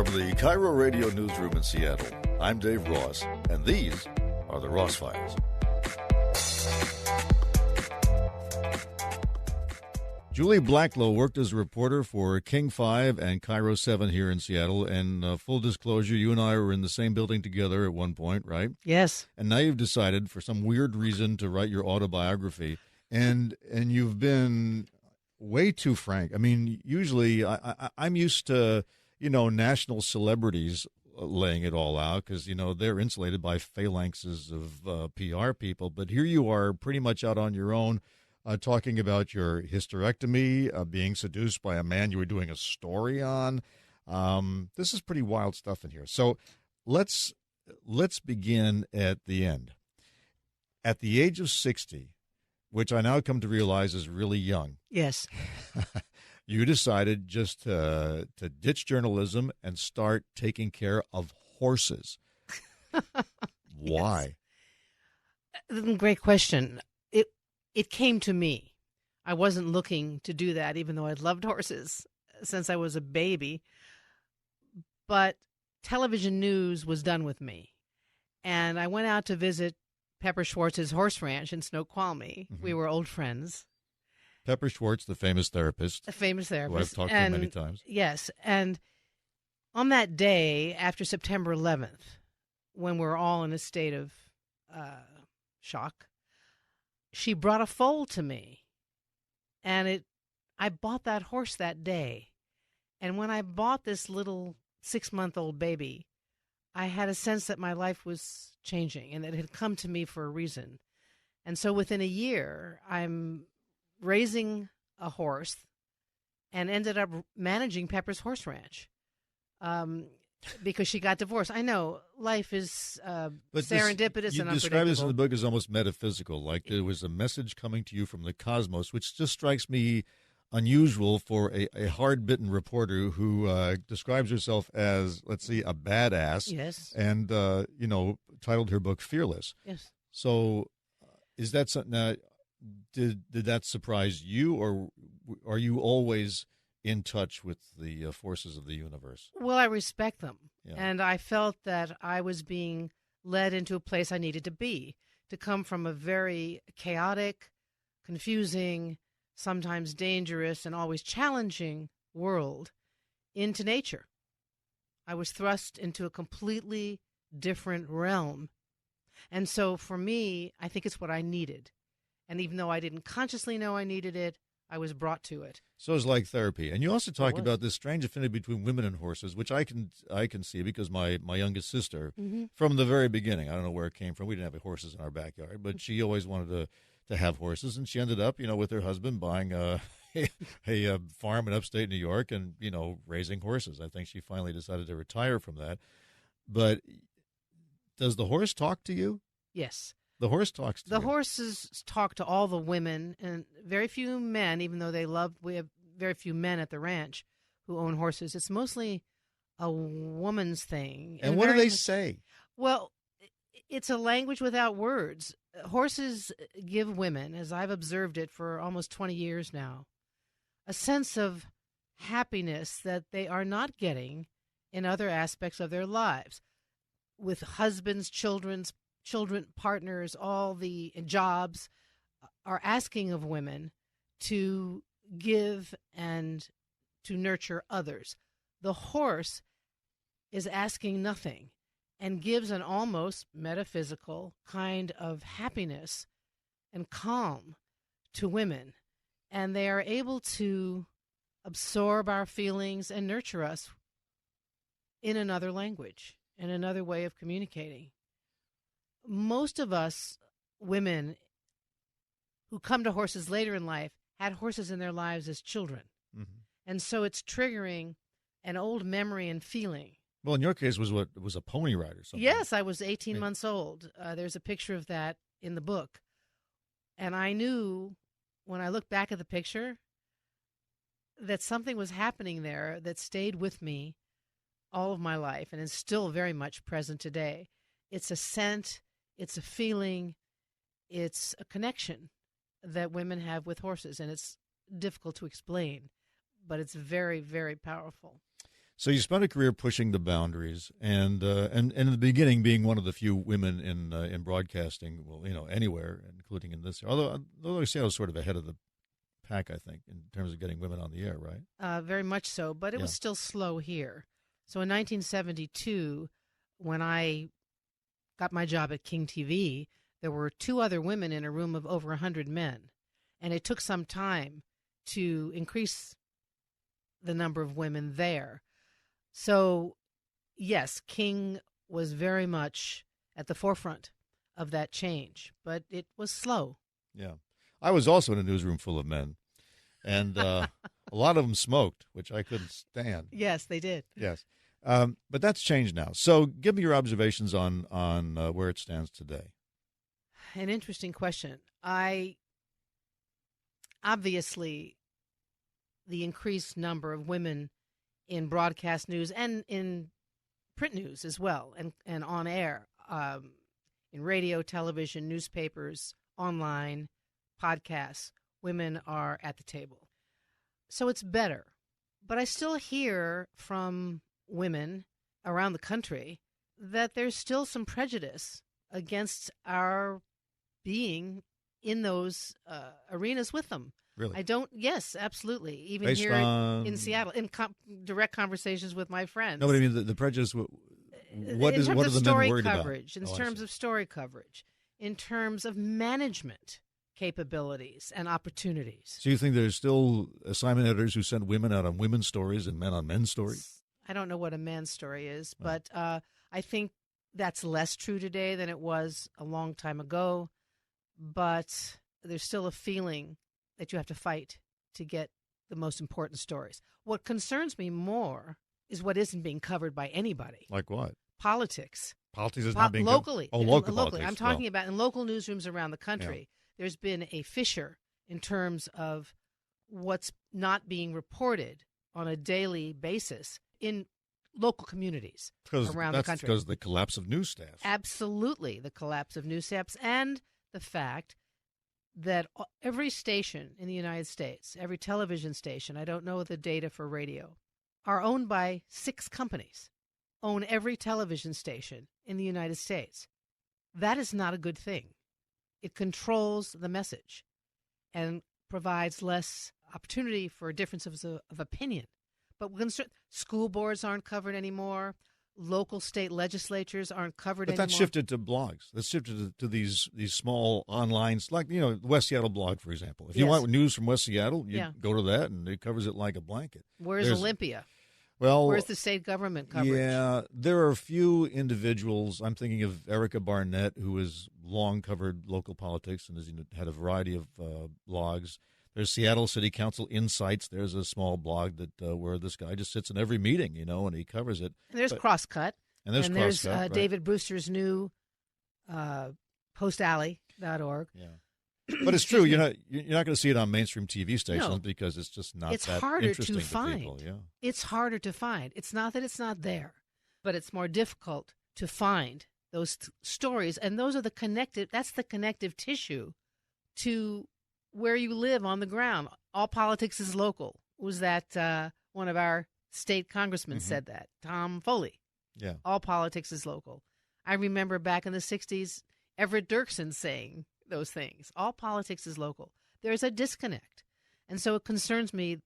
From the KIRO Radio newsroom in Seattle, I'm Dave Ross, and these are the Ross Files. Julie Blacklow worked as a reporter for King 5 and KIRO 7 here in Seattle, and full disclosure, you and I were in the same building together at one point, right? Yes. And now you've decided, for some weird reason, to write your autobiography, and you've been way too frank. I mean, usually I'm used to, national celebrities laying it all out because, they're insulated by phalanxes of PR people. But here you are pretty much out on your own, talking about your hysterectomy, being seduced by a man you were doing a story on. This is pretty wild stuff in here. So let's begin at the end. At the age of 60, which I now come to realize is really young. Yes. You decided just to ditch journalism and start taking care of horses. Why? Yes. Great question. It came to me. I wasn't looking to do that, even though I'd loved horses since I was a baby. But television news was done with me. And I went out to visit Pepper Schwartz's horse ranch in Snoqualmie. Mm-hmm. We were old friends. Pepper Schwartz, the famous therapist. The famous therapist. Who I've talked to many times. Yes. And on that day, after September 11th, when we're all in a state of shock, she brought a foal to me. And I bought that horse that day. And when I bought this little 6-month-old baby, I had a sense that my life was changing and that it had come to me for a reason. And so within a year, I'm raising a horse and ended up managing Pepper's horse ranch because she got divorced. I know life is serendipitous and unpredictable. You describe this in the book as almost metaphysical, like there was a message coming to you from the cosmos, which just strikes me unusual for a hard-bitten reporter who describes herself as, let's see, a badass. Yes. And, titled her book Fearless. Yes. So is that something did that surprise you, or are you always in touch with the forces of the universe? Well, I respect them. Yeah. And I felt that I was being led into a place I needed to be, to come from a very chaotic, confusing, sometimes dangerous, and always challenging world into nature. I was thrust into a completely different realm. And so for me, I think it's what I needed. And even though I didn't consciously know I needed it, I was brought to it. So it's like therapy. And you also talk about this strange affinity between women and horses, which I can see because my youngest sister, mm-hmm. from the very beginning, I don't know where it came from. We didn't have horses in our backyard, but she always wanted to have horses. And she ended up, with her husband buying a farm in upstate New York and, raising horses. I think she finally decided to retire from that. But does the horse talk to you? Yes. The horse talks to you. The horses talk to all the women and very few men, even though we have very few men at the ranch who own horses. It's mostly a woman's thing. And what do they say? Well, it's a language without words. Horses give women, as I've observed it for almost 20 years now, a sense of happiness that they are not getting in other aspects of their lives. With husbands, children, partners, all the jobs are asking of women to give and to nurture others. The horse is asking nothing and gives an almost metaphysical kind of happiness and calm to women. And they are able to absorb our feelings and nurture us in another language, in another way of communicating. Most of us women who come to horses later in life had horses in their lives as children. Mm-hmm. And so it's triggering an old memory and feeling. Well, in your case, was a pony ride or something? Yes, I was 18 months old. There's a picture of that in the book. And I knew when I looked back at the picture that something was happening there that stayed with me all of my life and is still very much present today. It's a scent, it's a feeling, it's a connection that women have with horses, and it's difficult to explain, but it's very, very powerful. So you spent a career pushing the boundaries, and in the beginning being one of the few women in broadcasting, well, anywhere, including in this. Although I say I was sort of ahead of the pack, I think, in terms of getting women on the air, right? Very much so, but it was still slow here. So in 1972, when I got my job at KIRO-TV, there were 2 other women in a room of over 100 men, and it took some time to increase the number of women there. So, yes, King was very much at the forefront of that change, but it was slow. Yeah. I was also in a newsroom full of men, and a lot of them smoked, which I couldn't stand. Yes, they did. Yes. But that's changed now. So give me your observations on where it stands today. An interesting question. Obviously, the increased number of women in broadcast news and in print news as well, and on air, in radio, television, newspapers, online, podcasts, women are at the table. So it's better. But I still hear from women around the country that there's still some prejudice against our being in those arenas with them. Really? Yes, absolutely. Even Based here on... in Seattle, in direct conversations with my friends. No, but I mean the prejudice. What are the men worried about? In terms of story coverage, in terms of management capabilities and opportunities. So you think there's still assignment editors who send women out on women's stories and men on men's stories? I don't know what a man's story is, but I think that's less true today than it was a long time ago. But there's still a feeling that you have to fight to get the most important stories. What concerns me more is what isn't being covered by anybody. Like what? Politics. Politics is not being locally. Oh, local politics. I'm talking about in local newsrooms around the country. Yeah. There's been a fissure in terms of what's not being reported on a daily basis in local communities around the country. Because of the collapse of news staff. Absolutely, the collapse of news staffs and the fact that every station in the United States, every television station, I don't know the data for radio, are owned by 6 companies, own every television station in the United States. That is not a good thing. It controls the message and provides less opportunity for differences of opinion. But school boards aren't covered anymore. Local state legislatures aren't covered anymore. But that shifted to blogs. That shifted to these small online, like, the West Seattle blog, for example. If you want news from West Seattle, you go to that, and it covers it like a blanket. Where's Olympia? Well, where's the state government coverage? Yeah, there are a few individuals. I'm thinking of Erica Barnett, who has long covered local politics and has had a variety of blogs. There's Seattle City Council Insights. There's a small blog that where this guy just sits in every meeting, and he covers it. And there's Crosscut. And there's Crosscut. Right. David Brewster's new postalley.org. Yeah. But it's true. You're not going to see it on mainstream TV stations because it's just not that interesting to people. Yeah. It's harder to find. It's not that it's not there, but it's more difficult to find those stories. And those are that's the connective tissue to where you live on the ground. All politics is local. Was that one of our state congressmen said that, Tom Foley. Yeah. All politics is local. I remember back in the 60s, Everett Dirksen saying those things. All politics is local. There's a disconnect. And so it concerns me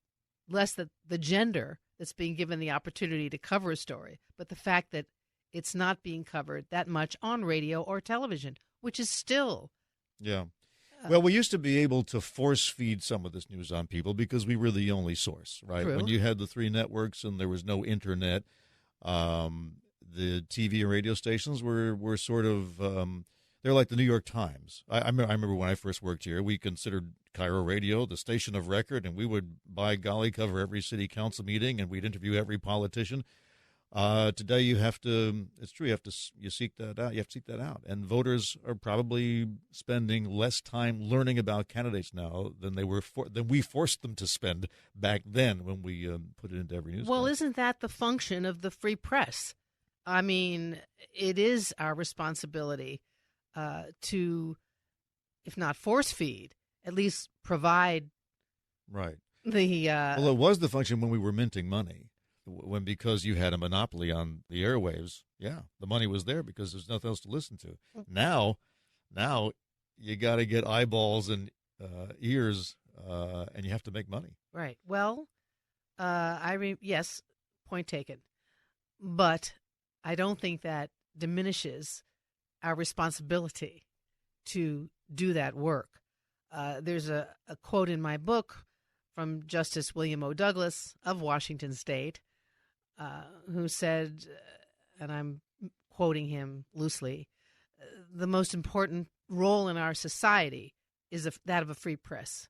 less that the gender that's being given the opportunity to cover a story, but the fact that it's not being covered that much on radio or television, which is still... Yeah. Well, we used to be able to force feed some of this news on people because we were the only source, right? True. When you had the 3 networks and there was no internet, the TV and radio stations were sort of they're like the New York Times. I remember when I first worked here, we considered KIRO Radio the station of record, and we would, by golly, cover every city council meeting, and we'd interview every politician. Today, it's true, you seek that out. You have to seek that out. And voters are probably spending less time learning about candidates now than we forced them to spend back then when we put it into every newspaper. Well, isn't that the function of the free press? I mean, it is our responsibility to, if not force feed, at least provide right. the... Well, it was the function when we were minting money. when because you had a monopoly on the airwaves, yeah, the money was there because there's nothing else to listen to. Now you got to get eyeballs and ears, and you have to make money. Right. Well, yes, point taken. But I don't think that diminishes our responsibility to do that work. There's a quote in my book from Justice William O. Douglas of Washington State, who said, and I'm quoting him loosely, the most important role in our society is that of a free press.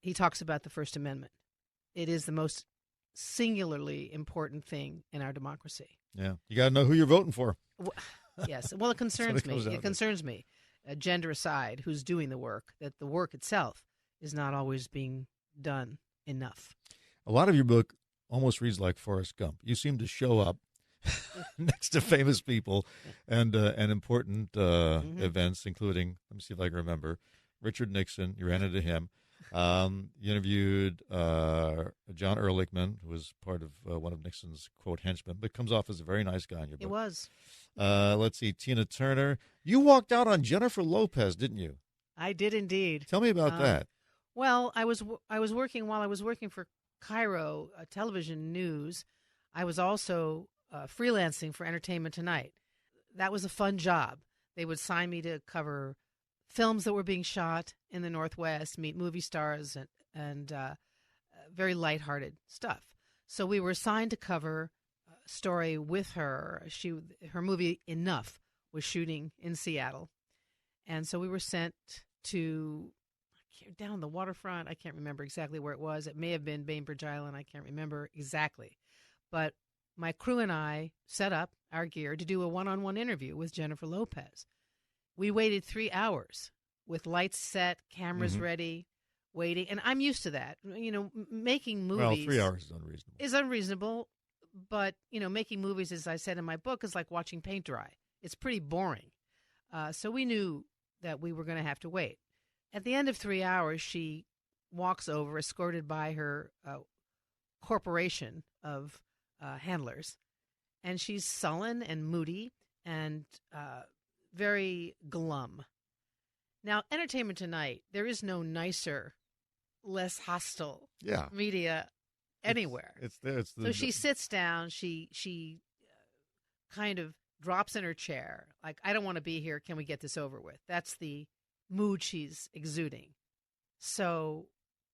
He talks about the First Amendment. It is the most singularly important thing in our democracy. Yeah, you got to know who you're voting for. Yes. Well, it concerns me. It concerns me, gender aside, who's doing the work, that the work itself is not always being done enough. A lot of your book almost reads like Forrest Gump. You seem to show up next to famous people and important events, including, let me see if I can remember, Richard Nixon. You ran into him. You interviewed John Ehrlichman, who was part of one of Nixon's, quote, henchmen, but comes off as a very nice guy in your book. It was. Let's see, Tina Turner. You walked out on Jennifer Lopez, didn't you? I did indeed. Tell me about that. Well, I was working while I was working for KIRO Television News. I was also freelancing for Entertainment Tonight. That was a fun job. They would sign me to cover films that were being shot in the Northwest, meet movie stars, and very lighthearted stuff. So we were assigned to cover a story with her. Her movie Enough was shooting in Seattle. And so we were sent to down the waterfront. I can't remember exactly where it was. It may have been Bainbridge Island. I can't remember exactly. But my crew and I set up our gear to do a one-on-one interview with Jennifer Lopez. We waited 3 hours with lights set, cameras ready, waiting. And I'm used to that. You know, making movies. Well, 3 hours is unreasonable. Is unreasonable. But, you know, making movies, as I said in my book, is like watching paint dry. It's pretty boring. So we knew that we were going to have to wait. At the end of 3 hours, she walks over, escorted by her corporation of handlers. And she's sullen and moody and very glum. Now, Entertainment Tonight, there is no nicer, less hostile media anywhere. So she sits down. She kind of drops in her chair. Like, I don't want to be here. Can we get this over with? That's the mood she's exuding. So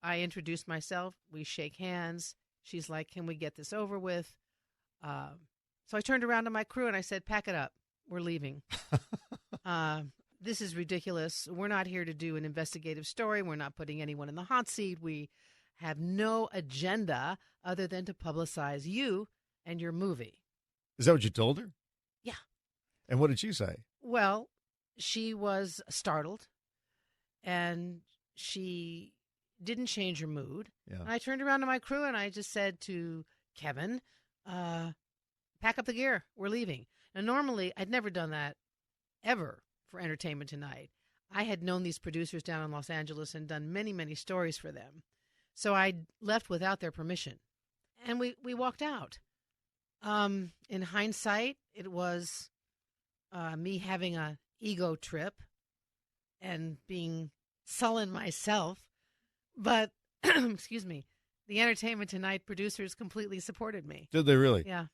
I introduce myself. We shake hands. She's like, can we get this over with? So I turned around to my crew and I said, pack it up. We're leaving. This is ridiculous. We're not here to do an investigative story. We're not putting anyone in the hot seat. We have no agenda other than to publicize you and your movie. Is that what you told her? Yeah. And what did she say? Well, she was startled, and she didn't change her mood. Yeah. And I turned around to my crew, and I just said to Kevin, pack up the gear. We're leaving. Now, normally, I'd never done that ever for Entertainment Tonight. I had known these producers down in Los Angeles and done many, many stories for them. So I left without their permission. And we walked out. In hindsight, it was me having an ego trip and being sullen myself. But, excuse me, the Entertainment Tonight producers completely supported me. Did they really? Yeah.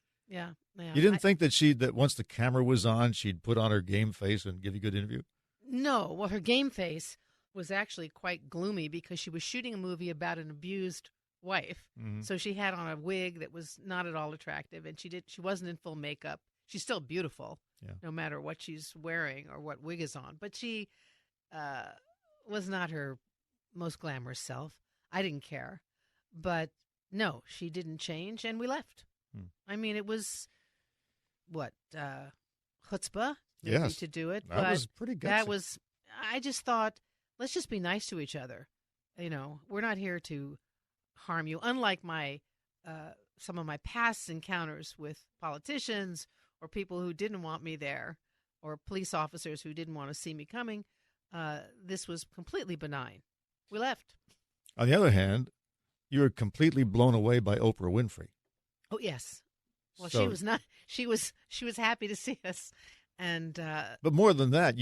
You didn't think that once the camera was on, she'd put on her game face and give you a good interview? No. Well, her game face was actually quite gloomy because she was shooting a movie about an abused wife. Mm-hmm. So she had on a wig that was not at all attractive, and she wasn't in full makeup. She's still beautiful, no matter what she's wearing or what wig is on. But she was not her most glamorous self. I didn't care. But no, she didn't change, and we left. I mean, it was, chutzpah maybe to do it. That was pretty gutsy. I just thought, let's just be nice to each other. You know, we're not here to harm you. Unlike some of my past encounters with politicians or people who didn't want me there or police officers who didn't want to see me coming, this was completely benign. We left. On the other hand, you were completely blown away by Oprah Winfrey. Oh, yes. Well, So- she was not. She was happy to see us, and But more than that,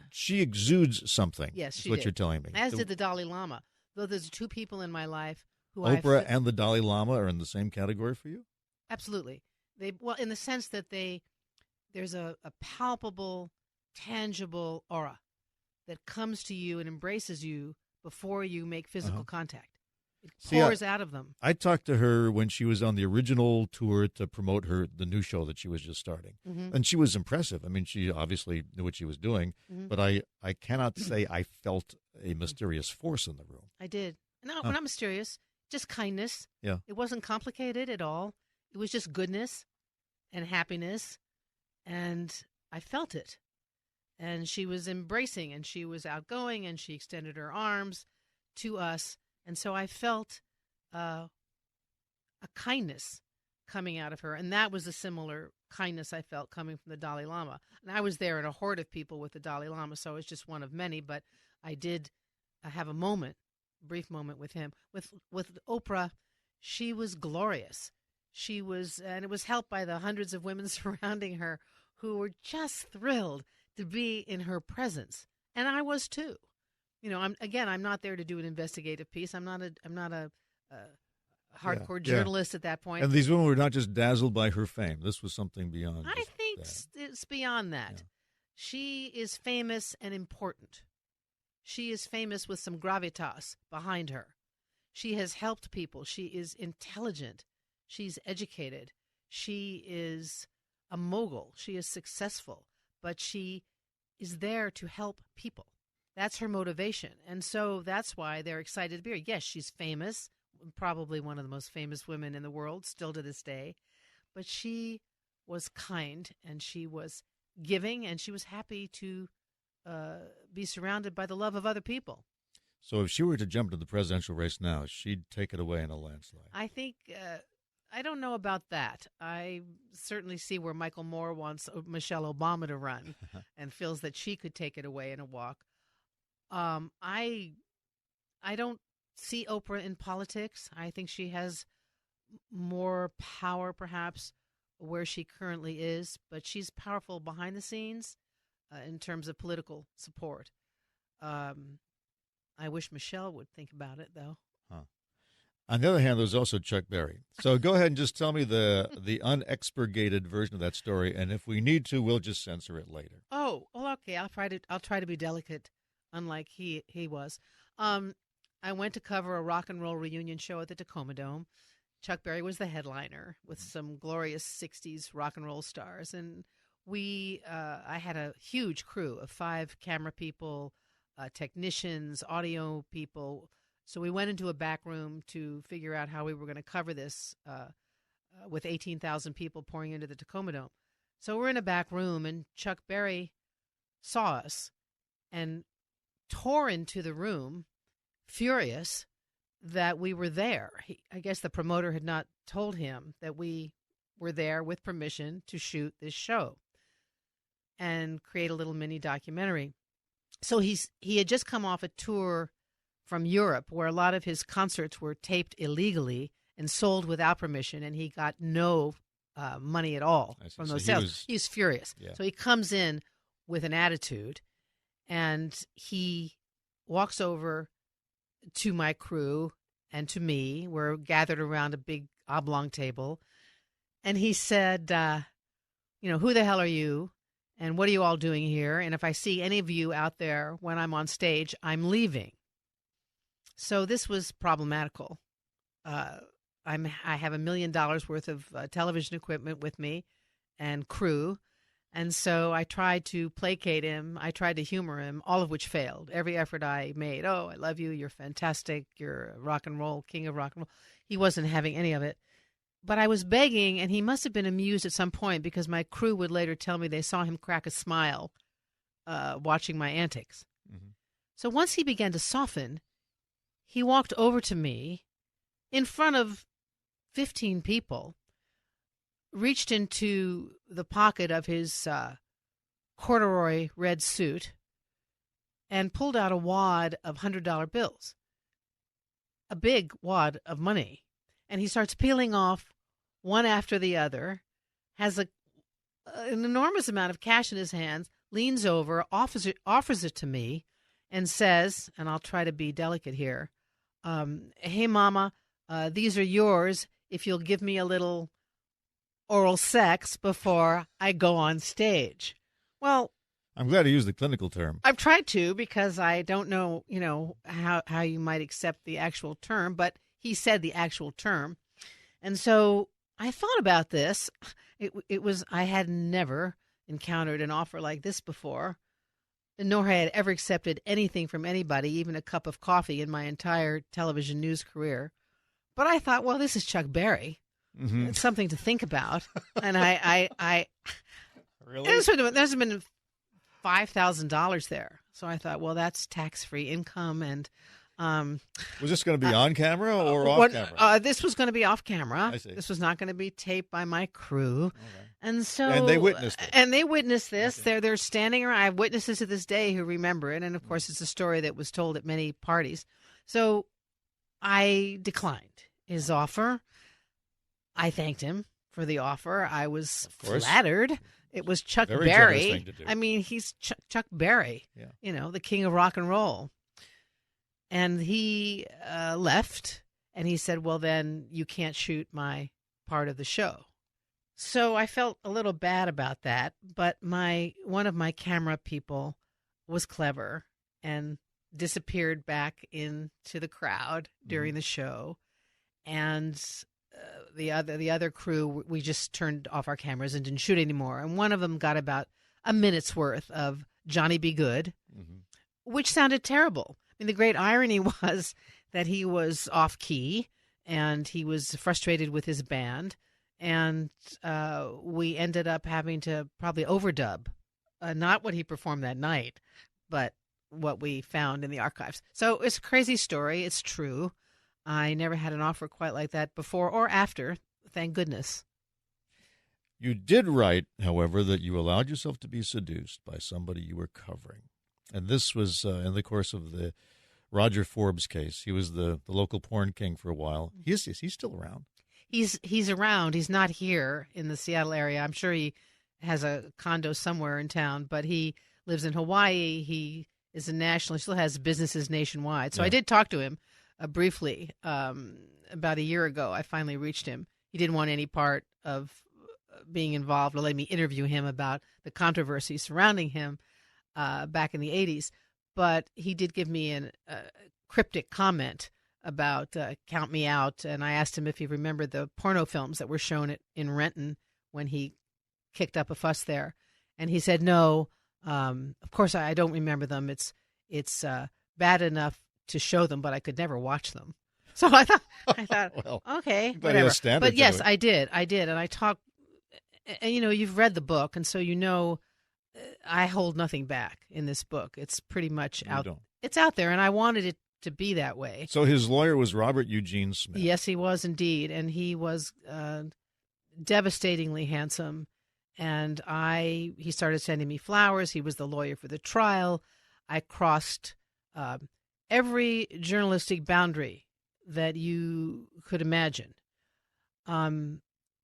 she exudes something. yes, is she what did. you're telling me. As did the Dalai Lama. Though there's two people in my life who Oprah and the Dalai Lama are in the same category for you? absolutely. Well, in the sense that there's a palpable, tangible aura that comes to you and embraces you before you make physical contact. It pours out of them. I talked to her when she was on the original tour to promote the new show that she was just starting. Mm-hmm. And she was impressive. I mean, she obviously knew what she was doing, Mm-hmm. but I cannot say I felt a mysterious force in the room. I did. No, not mysterious. Just kindness. Yeah. It wasn't complicated at all. It was just goodness and happiness, and I felt it. And she was embracing, and she was outgoing, and she extended her arms to us. And so I felt a kindness coming out of her. And that was a similar kindness I felt coming from the Dalai Lama. And I was there in a horde of people with the Dalai Lama, so it was just one of many. But I did have a brief moment with him. With Oprah, she was glorious. She was, and it was helped by the hundreds of women surrounding her who were just thrilled to be in her presence. And I was too. You know, I'm not there to do an investigative piece. I'm not a hardcore journalist at that point. And these women were not just dazzled by her fame. This was something beyond. I think that. it's beyond that. Yeah. She is famous and important. She is famous with some gravitas behind her. She has helped people. She is intelligent. She's educated. She is a mogul. She is successful. But she is there to help people. That's her motivation. And so that's why they're excited to be here. Yes, she's famous, probably one of the most famous women in the world, still to this day. But she was kind, and she was giving, and she was happy to be surrounded by the love of other people. So if she were to jump into the presidential race now, she'd take it away in a landslide. I think, I don't know about that. I certainly see where Michael Moore wants Michelle Obama to run and feels that she could take it away in a walk. I don't see Oprah in politics. I think she has more power, perhaps, where she currently is, but she's powerful behind the scenes in terms of political support. I wish Michelle would think about it, though. On the other hand, there's also Chuck Berry. So go ahead and just tell me the unexpurgated version of that story, and if we need to, we'll just censor it later. Oh, well, okay. I'll try to be delicate, unlike he was. I went to cover a rock and roll reunion show at the Tacoma Dome. Chuck Berry was the headliner with some glorious 60s rock and roll stars, and I had a huge crew of 5 camera people, technicians, audio people. So we went into a back room to figure out how we were going to cover this with 18,000 people pouring into the Tacoma Dome. So we're in a back room, and Chuck Berry saw us and tore into the room, furious that we were there. I guess the promoter had not told him that we were there with permission to shoot this show and create a little mini documentary. So he had just come off a tour from Europe where a lot of his concerts were taped illegally and sold without permission, and he got no money at all from those sales. He's furious. Yeah. So he comes in with an attitude, and he walks over to my crew and to me. We're gathered around a big oblong table, and he said, who the hell are you? And what are you all doing here? And if I see any of you out there when I'm on stage, I'm leaving. So this was problematical. I have $1 million worth of television equipment with me and crew. And so I tried to placate him. I tried to humor him, all of which failed. Every effort I made, oh, I love you. You're fantastic. You're a rock and roll, king of rock and roll. He wasn't having any of it. But I was begging, and he must have been amused at some point because my crew would later tell me they saw him crack a smile watching my antics. Mm-hmm. So once he began to soften, he walked over to me in front of 15 people, reached into the pocket of his corduroy red suit, and pulled out a wad of $100 bills, a big wad of money. And he starts peeling off one after the other, has an enormous amount of cash in his hands, leans over, offers it to me, and says, and I'll try to be delicate here, hey, Mama, these are yours if you'll give me a little oral sex before I go on stage. Well, I'm glad you used the clinical term. I've tried to because I don't know, how you might accept the actual term, but he said the actual term. And so I thought about this. I had never encountered an offer like this before, nor had I ever accepted anything from anybody, even a cup of coffee in my entire television news career. But I thought, well, this is Chuck Berry. Mm-hmm. It's something to think about. And I really? There's been $5,000 there. So I thought, well, that's tax-free income. And was this going to be on camera or off camera? This was going to be off camera. I see. This was not going to be taped by my crew. Okay. And they witnessed it. And they witnessed this. Okay. They're standing around. I have witnesses to this day who remember it. And, of course, it's a story that was told at many parties. So I declined his offer. I thanked him for the offer. I was flattered. It was Chuck Very Berry. generous thing to do. I mean, he's Chuck Berry, the king of rock and roll. And he left, and he said, well, then you can't shoot my part of the show. So I felt a little bad about that, but one of my camera people was clever and disappeared back into the crowd during the show. And the other crew, we just turned off our cameras and didn't shoot anymore. And one of them got about a minute's worth of Johnny Be Good, which sounded terrible. I mean, the great irony was that he was off key and he was frustrated with his band. And we ended up having to probably overdub, not what he performed that night, but what we found in the archives. So it's a crazy story. It's true. I never had an offer quite like that before or after, thank goodness. You did write, however, that you allowed yourself to be seduced by somebody you were covering. And this was in the course of the Roger Forbes case. He was the local porn king for a while. He's still around. He's around. He's not here in the Seattle area. I'm sure he has a condo somewhere in town, but he lives in Hawaii. He is a national. He still has businesses nationwide. So I did talk to him briefly about a year ago. I finally reached him. He didn't want any part of being involved or letting me interview him about the controversy surrounding him back in the 80s. But he did give me a cryptic comment about Count Me Out, and I asked him if he remembered the porno films that were shown in Renton when he kicked up a fuss there. And he said, no, of course I don't remember them. It's bad enough to show them, but I could never watch them. So I thought, well, okay, whatever. But yes, I did. And I talked, and you've read the book, and so I hold nothing back in this book. It's pretty much out. It's out there, and I wanted it to be that way. So his lawyer was Robert Eugene Smith. Yes, he was indeed, and he was devastatingly handsome. And he started sending me flowers. He was the lawyer for the trial. I crossed every journalistic boundary that you could imagine.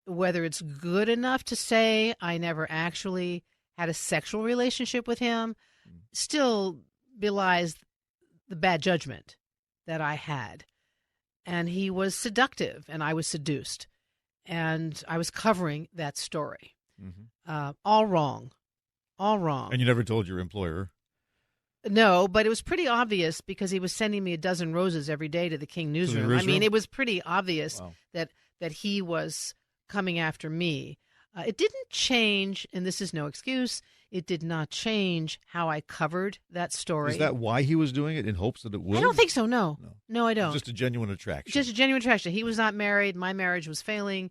Whether it's good enough to say I never actually had a sexual relationship with him, still belies the bad judgment that I had. And he was seductive, and I was seduced. And I was covering that story. All wrong. And you never told your employer? No, but it was pretty obvious because he was sending me a dozen roses every day to the King newsroom. I mean, it was pretty obvious that he was coming after me. It didn't change, and this is no excuse, it did not change how I covered that story. Is that why he was doing it, in hopes that it would? I don't think so, no. No, I don't. Just a genuine attraction. Just a genuine attraction. He was not married. My marriage was failing.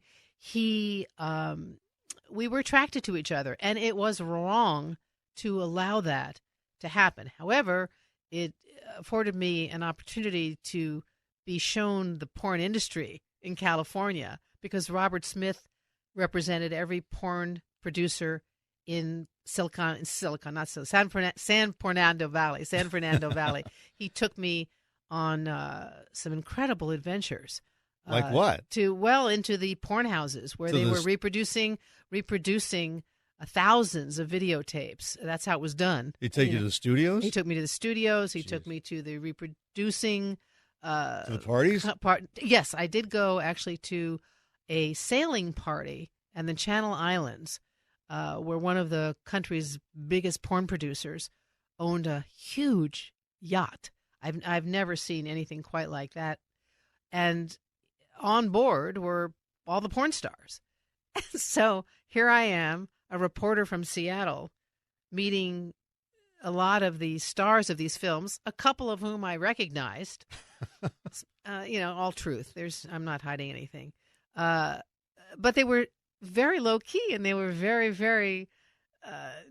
We were attracted to each other, and it was wrong to allow that to happen. However, it afforded me an opportunity to be shown the porn industry in California because Robert Smith represented every porn producer in San Fernando Valley. He took me on some incredible adventures. Like what? Into the porn houses where they were reproducing thousands of videotapes. That's how it was done. He'd take you to the studios? He took me to the studios. He took me to the reproducing. To the parties? Yes, I did go actually to a sailing party in the Channel Islands, where one of the country's biggest porn producers owned a huge yacht. I've never seen anything quite like that. And on board were all the porn stars. So here I am, a reporter from Seattle, meeting a lot of the stars of these films, a couple of whom I recognized. All truth. I'm not hiding anything. But they were very low key, and they were very, very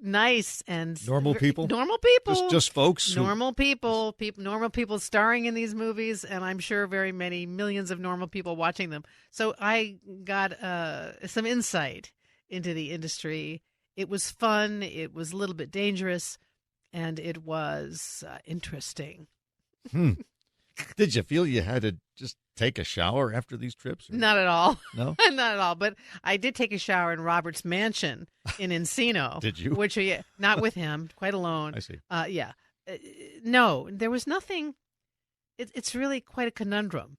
nice and normal people. Normal people, just folks. Normal people, normal people starring in these movies, and I'm sure very many millions of normal people watching them. So I got some insight into the industry. It was fun. It was a little bit dangerous, and it was interesting. Did you feel you had to just take a shower after these trips? Or? Not at all. No? Not at all. But I did take a shower in Robert's mansion in Encino. Did you? Which, not with him, quite alone. I see. Yeah. No, there was nothing. It's really quite a conundrum.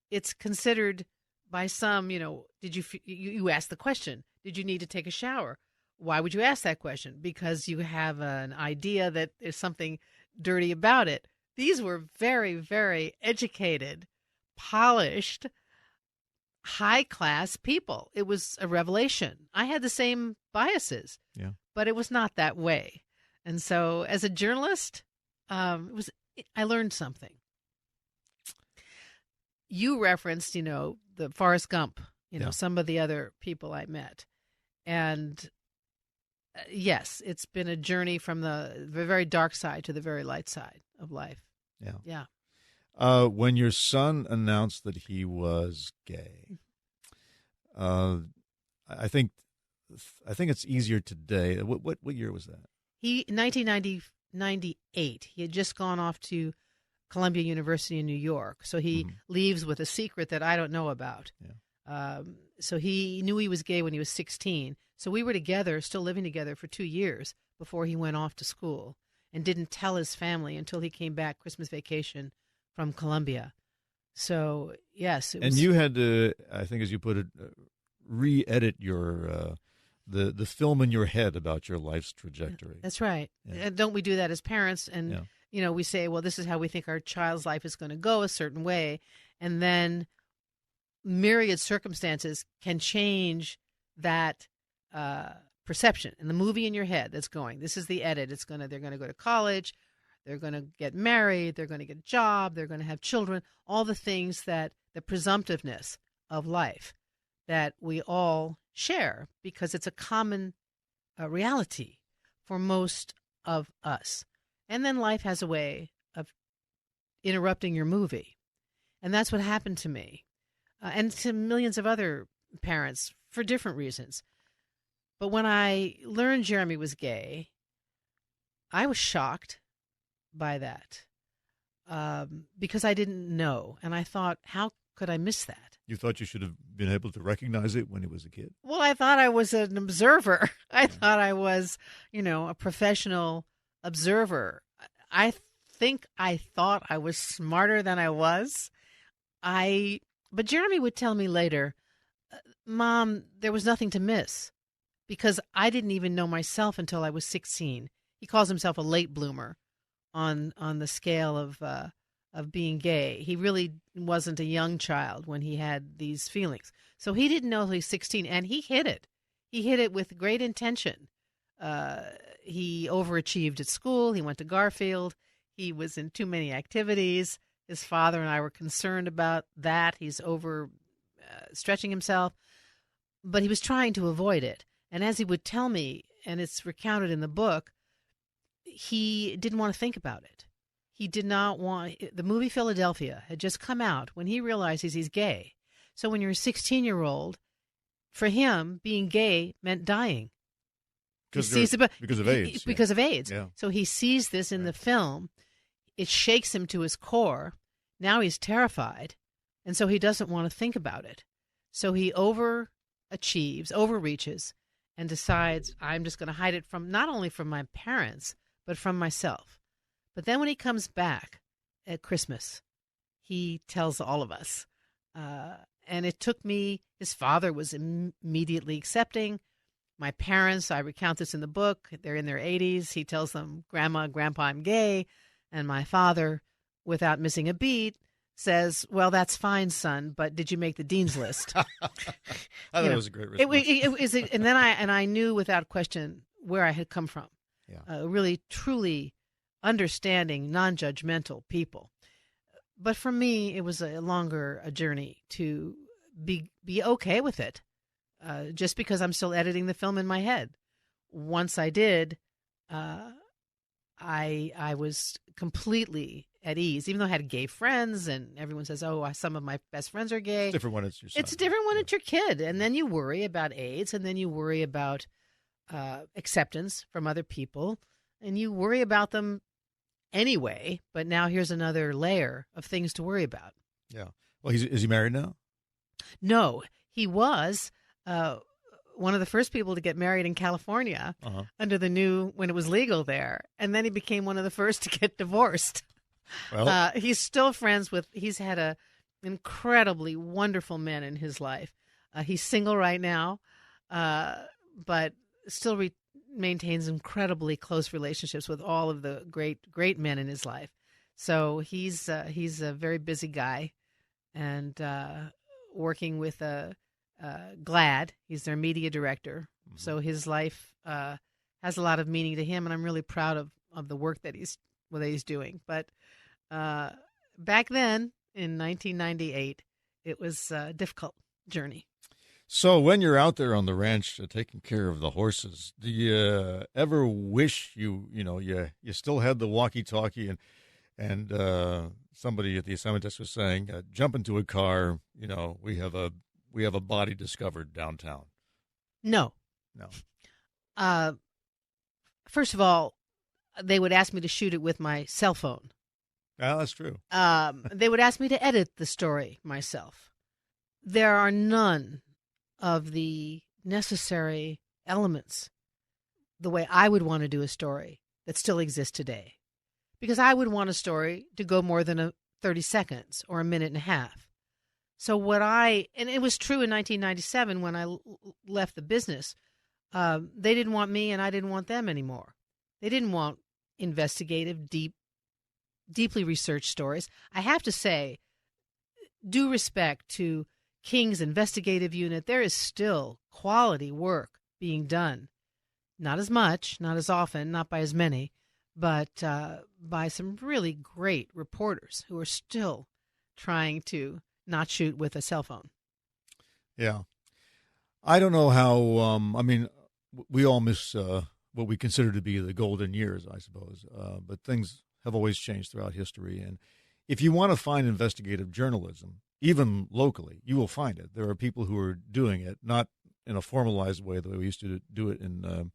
It's considered by some, did you ask the question, did you need to take a shower? Why would you ask that question? Because you have an idea that there's something dirty about it. These were very, very educated, polished, high-class people. It was a revelation. I had the same biases, but it was not that way. And so as a journalist, I learned something. You referenced, the Forrest Gump, some of the other people I met. And yes, it's been a journey from the very dark side to the very light side of life. Yeah. When your son announced that he was gay, I think it's easier today. What year was that? 1998. He had just gone off to Columbia University in New York, so he leaves with a secret that I don't know about. Yeah. So he knew he was gay when he was 16. So we were together, still living together, for 2 years before he went off to school, and didn't tell his family until he came back Christmas vacation from Columbia. So, yes. And you had to, I think as you put it, re-edit your the film in your head about your life's trajectory. That's right. Yeah. Don't we do that as parents? And, we say, well, this is how we think our child's life is going to go a certain way. And then myriad circumstances can change that perception. And the movie in your head that's going, this is the edit. They're going to go to college. They're going to get married. They're going to get a job. They're going to have children. All the things that the presumptiveness of life that we all share, because it's a common reality for most of us. And then life has a way of interrupting your movie. And that's what happened to me and to millions of other parents for different reasons. But when I learned Jeremy was gay, I was shocked by that because I didn't know. And I thought, how could I miss that? You thought you should have been able to recognize it when he was a kid? Well, I thought I was an observer. I thought I was, a professional observer. I think I thought I was smarter than I was. But Jeremy would tell me later, Mom, there was nothing to miss because I didn't even know myself until I was 16. He calls himself a late bloomer on the scale of being gay. He really wasn't a young child when he had these feelings. So he didn't know until he was 16, and he hid it. He hid it with great intention. He overachieved at school. He went to Garfield. He was in too many activities. His father and I were concerned about that. He's stretching himself. But he was trying to avoid it. And as he would tell me, and it's recounted in the book, he didn't want to think about it. He did not want – the movie Philadelphia had just come out when he realizes he's gay. So when you're a 16-year-old, for him, being gay meant dying. Because of AIDS. Because of AIDS. Yeah. So he sees this in the film. It shakes him to his core. Now he's terrified. And so he doesn't want to think about it. So he overreaches, and decides, I'm just going to hide it from not only from my parents, but from myself. But then when he comes back at Christmas, he tells all of us. And it took me, his father was immediately accepting. My parents, I recount this in the book, they're in their 80s. He tells them, Grandma, Grandpa, I'm gay. And my father, without missing a beat, says, well, that's fine, son, but did you make the dean's list? I thought it was a great response. And then I knew without question where I had come from. Yeah. Really, truly understanding, non-judgmental people. But for me, it was a journey to be okay with it, just because I'm still editing the film in my head. Once I did, I was completely at ease, even though I had gay friends, and everyone says, oh, some of my best friends are gay. It's different when it's your son. It's different when it's your kid. And then you worry about AIDS, and then you worry about acceptance from other people, and you worry about them anyway. But now here's another layer of things to worry about. Yeah. Well, is he married now? No, he was one of the first people to get married in California under when it was legal there. And then he became one of the first to get divorced. Well, he's still friends with, he's had a incredibly wonderful men in his life. He's single right now, but still maintains incredibly close relationships with all of the great men in his life. So he's a very busy guy, and working with GLAAD. He's their media director. Mm-hmm. So his life has a lot of meaning to him, and I'm really proud of the work that he's doing. But back then, in 1998, it was a difficult journey. So when you're out there on the ranch taking care of the horses, do you ever wish you still had the walkie-talkie and somebody at the assignment desk was saying, jump into a car, we have a body discovered downtown? No. First of all, they would ask me to shoot it with my cell phone. Yeah, that's true. They would ask me to edit the story myself. There are none of the necessary elements the way I would want to do a story that still exists today. Because I would want a story to go more than 30 seconds or a minute and a half. So and it was true in 1997 when I left the business, they didn't want me and I didn't want them anymore. They didn't want investigative, deeply researched stories. I have to say, due respect to King's investigative unit, there is still quality work being done. Not as much, not as often, not by as many, but by some really great reporters who are still trying to not shoot with a cell phone. Yeah. I don't know how, we all miss what we consider to be the golden years, I suppose, but things have always changed throughout history. And if you want to find investigative journalism, even locally, you will find it. There are people who are doing it, not in a formalized way the way we used to do it in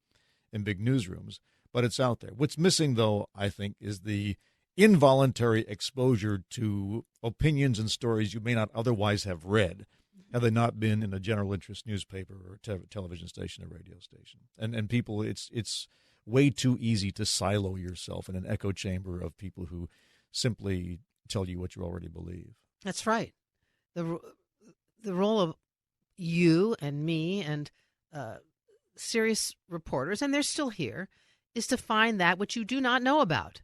big newsrooms, but it's out there. What's missing, though, I think, is the involuntary exposure to opinions and stories you may not otherwise have read had they not been in a general interest newspaper or television station or radio station. And people, it's way too easy to silo yourself in an echo chamber of people who simply tell you what you already believe. That's right. The role of you and me and serious reporters, and they're still here, is to find that which you do not know about,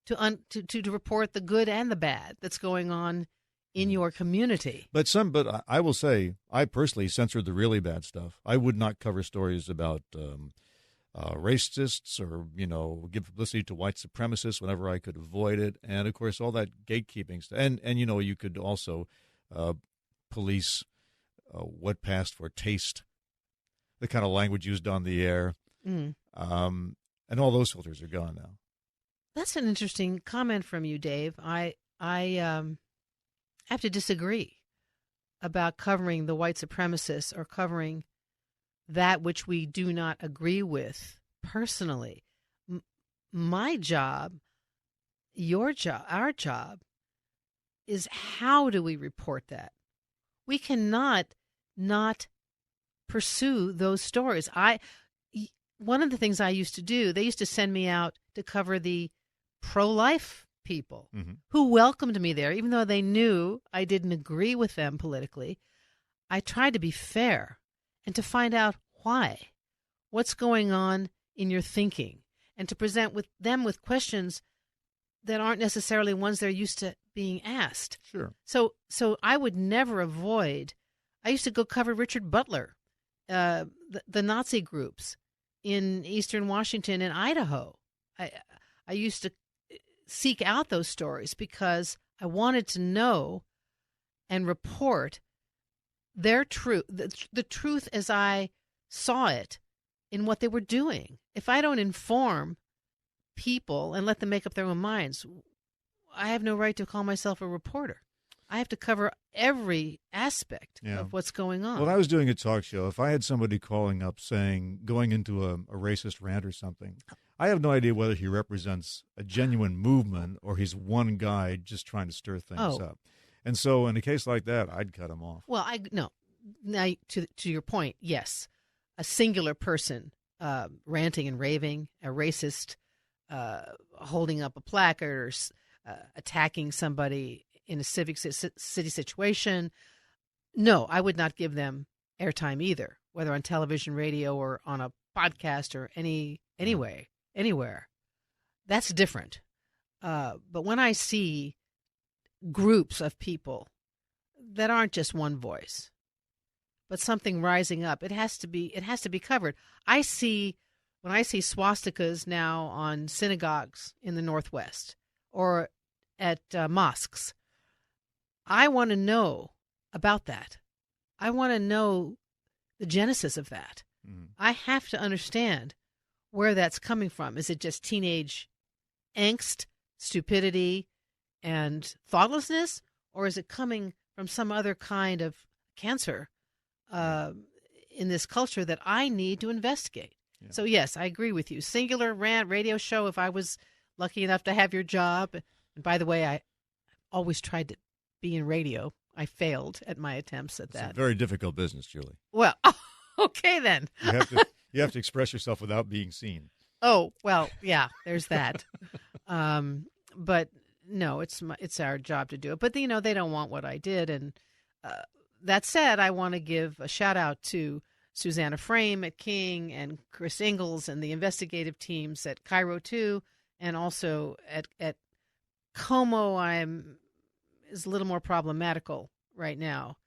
to report the good and the bad that's going on in your community. But I will say, I personally censored the really bad stuff. I would not cover stories about racists or give publicity to white supremacists whenever I could avoid it, and of course all that gatekeeping stuff. And you could also police what passed for taste, the kind of language used on the air, and all those filters are gone now. That's an interesting comment from you, Dave. I have to disagree about covering the white supremacists or covering that which we do not agree with personally. My job, your job, our job is how do we report that? We cannot not pursue those stories. One of the things I used to do, they used to send me out to cover the pro-life people who welcomed me there, even though they knew I didn't agree with them politically. I tried to be fair and to find out why, what's going on in your thinking, and to present with them with questions that aren't necessarily ones they're used to being asked. Sure. So I would never avoid. I used to go cover Richard Butler, the Nazi groups in Eastern Washington and Idaho. I used to seek out those stories because I wanted to know and report their truth, the truth as I saw it in what they were doing. If I don't inform people and let them make up their own minds, I have no right to call myself a reporter. I have to cover every aspect of what's going on. When I was doing a talk show, if I had somebody calling up saying, going into a racist rant or something, I have no idea whether he represents a genuine movement or he's one guy just trying to stir things up. And so in a case like that, I'd cut him off. Well, no. Now, to your point, yes, a singular person ranting and raving, a racist holding up a placard or attacking somebody in a city situation. No, I would not give them airtime either, whether on television, radio, or on a podcast or anywhere. That's different. But when I see groups of people that aren't just one voice, but something rising up, it has to be covered. When I see swastikas now on synagogues in the Northwest or at mosques, I want to know about that. I want to know the genesis of that. I have to understand where that's coming from. Is it just teenage angst, stupidity, and thoughtlessness, or is it coming from some other kind of cancer in this culture that I need to investigate? Yeah. So, yes, I agree with you. Singular rant radio show, if I was lucky enough to have your job. And by the way, I always tried to be in radio. I failed at my attempts at that. It's a very difficult business, Julie. Well, okay then. You have to express yourself without being seen. Oh, well, yeah, there's that. But no, it's our job to do it. But, they don't want what I did. And that said, I want to give a shout out to Susanna Frame at King and Chris Ingalls and the investigative teams at KIRO 2 and also at Como. Is a little more problematical right now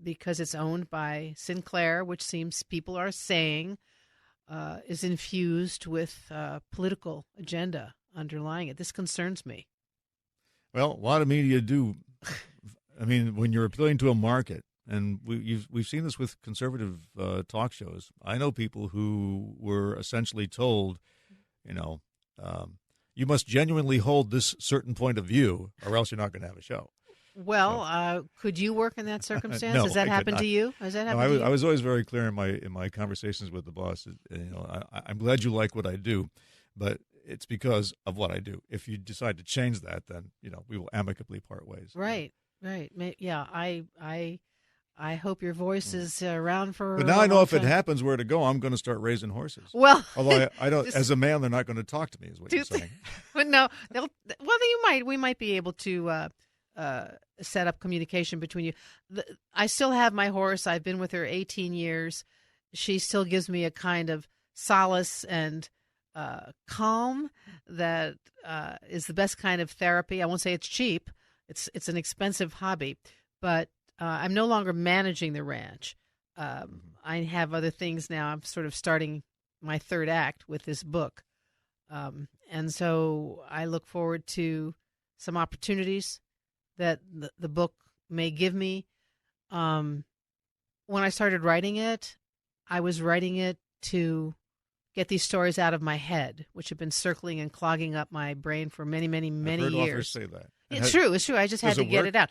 because it's owned by Sinclair, which seems people are saying is infused with political agenda underlying it. This concerns me. Well, a lot of media do. I mean, when you're appealing to a market, and we've seen this with conservative talk shows. I know people who were essentially told, you must genuinely hold this certain point of view, or else you're not going to have a show. Well, could you work in that circumstance? No, Has that happened to you? Has that happened to you? I was always very clear in my conversations with the boss. I'm glad you like what I do, but it's because of what I do. If you decide to change that, then we will amicably part ways. Right. Yeah, I hope your voice is around for. But now I know if it happens where to go, I'm going to start raising horses. Well, although I don't, as a man, they're not going to talk to me. Is what you're saying? But no, you might. We might be able to set up communication between you. I still have my horse. I've been with her 18 years. She still gives me a kind of solace and calm that is the best kind of therapy. I won't say it's cheap. It's an expensive hobby, but I'm no longer managing the ranch. I have other things now. I'm sort of starting my third act with this book. And so I look forward to some opportunities that the book may give me. When I started writing it, I was writing it to get these stories out of my head, which have been circling and clogging up my brain for many, many, many I've heard years. authors say that. It's true. I just had to get it out.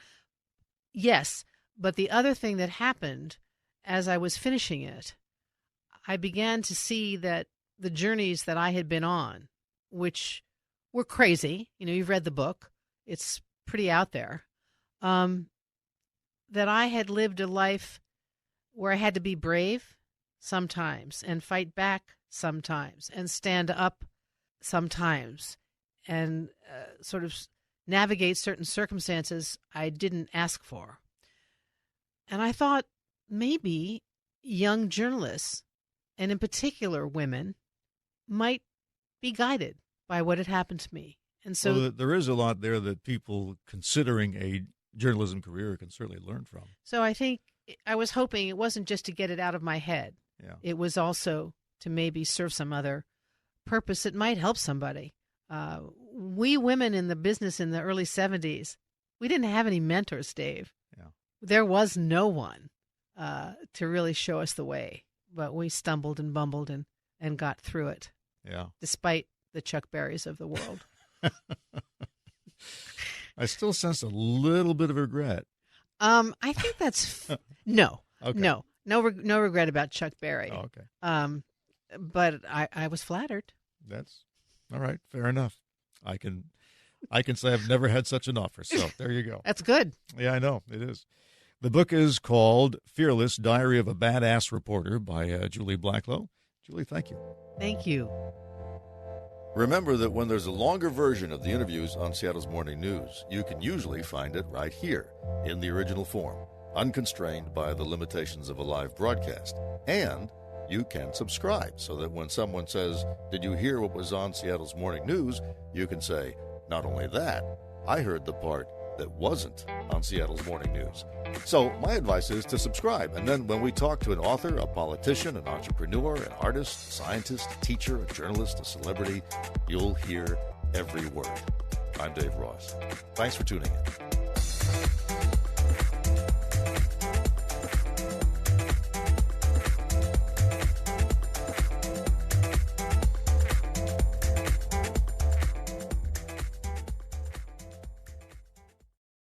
Yes. But the other thing that happened as I was finishing it, I began to see that the journeys that I had been on, which were crazy, you've read the book. It's pretty out there, that I had lived a life where I had to be brave sometimes and fight back sometimes and stand up sometimes and sort of navigate certain circumstances I didn't ask for. And I thought maybe young journalists, and in particular women, might be guided by what had happened to me. And so well, there is a lot there that people considering a journalism career can certainly learn from. So I think I was hoping it wasn't just to get it out of my head. Yeah. It was also to maybe serve some other purpose that might help somebody. We women in the business in the early 70s, we didn't have any mentors, Dave. Yeah. There was no one to really show us the way, but we stumbled and bumbled and got through it. Yeah. Despite the Chuck Berrys of the world. I still sense a little bit of regret. I think that's no, Okay. no regret about Chuck Berry. Oh, okay. But I was flattered. That's all right. Fair enough. I can say I've never had such an offer. So there you go. That's good. Yeah, I know it is. The book is called "Fearless: Diary of a Badass Reporter" by Julie Blacklow. Julie, thank you. Thank you. Remember that when there's a longer version of the interviews on Seattle's Morning News, you can usually find it right here in the original form, unconstrained by the limitations of a live broadcast. And you can subscribe so that when someone says, "Did you hear what was on Seattle's Morning News?" you can say, "Not only that, I heard the part that wasn't on Seattle's Morning News." So my advice is to subscribe. And then when we talk to an author, a politician, an entrepreneur, an artist, a scientist, a teacher, a journalist, a celebrity, you'll hear every word. I'm Dave Ross. Thanks for tuning in.